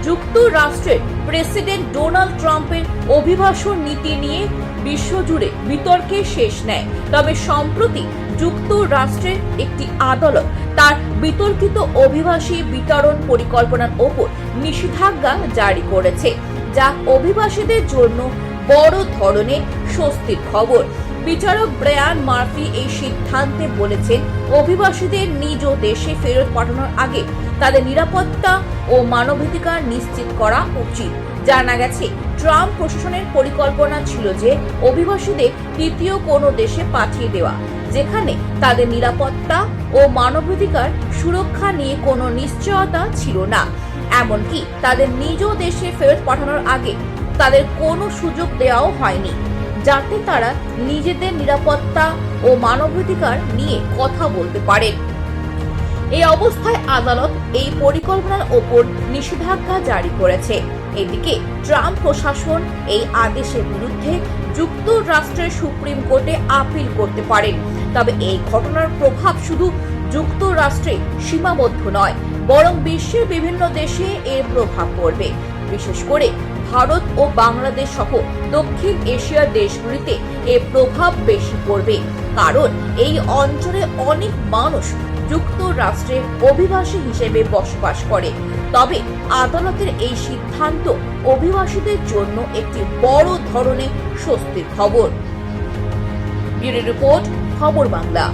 যুক্তরাষ্ট্রের president Donald ট্রাম্পের অভিবাসন নীতি নিয়ে বিশ্বজুড়ে বিতর্কের শেষ নেই। তবে সম্প্রতি যুক্তরাষ্ট্রের একটি আদালত তার বিতর্কিত অভিবাসী বিতরণ পরিকল্পনার ওপর নিষেধাজ্ঞা জারি করেছে, যা অভিবাসীদের জন্য বড় ধরনের স্বস্তির খবর। বিচারক ব্রায়ান মার্ফি এই সিদ্ধান্তে বলেছেন, অভিবাসীদের নিজ দেশে ফেরত পাঠানোর আগে তাদের নিরাপত্তা ও মানবাধিকার নিশ্চিত করা উচিত। জানা গেছে, ট্রাম্প প্রশাসনের পরিকল্পনা ছিল যে অভিবাসীদের তৃতীয় কোনো দেশে পাঠিয়ে দেওয়া, যেখানে তাদের নিরাপত্তা ও মানবাধিকার সুরক্ষা নিয়ে কোনো নিশ্চয়তা ছিল না। এমনকি তাদের নিজ দেশে ফেরত পাঠানোর আগে তাদের কোনো সুযোগ দেওয়াও হয়নি, যাতে তারা নিজেদের নিরাপত্তা ও মানবাধিকার নিয়ে কথা বলতে পারেন। এই অবস্থায় আদালত এই পরিকল্পনার ওপর নিষেধাজ্ঞা জারি করেছে। এদিকে ট্রাম্প প্রশাসন এই আদেশের বিরুদ্ধে যুক্তরাষ্ট্রের সুপ্রিম কোর্টে আপিল করতে পারেন। তবে এই ঘটনার প্রভাব শুধু যুক্তরাষ্ট্রে সীমাবদ্ধ নয়, বরং বিশ্বের বিভিন্ন দেশে এর প্রভাব পড়বে। বিশেষ করে ভারত ও বাংলাদেশ সহ দক্ষিণ এশিয়ার দেশগুলিতে এর প্রভাব বেশি পড়বে, কারণ এই অঞ্চলে অনেক মানুষ যুক্তরাষ্ট্রে অভিবাসী হিসেবে বসবাস করে। তবে আদালতের এই সিদ্ধান্ত অভিবাসীদের জন্য একটি বড় ধরনের স্বস্তির খবর। ব্যুরো রিপোর্ট, খবর বাংলা।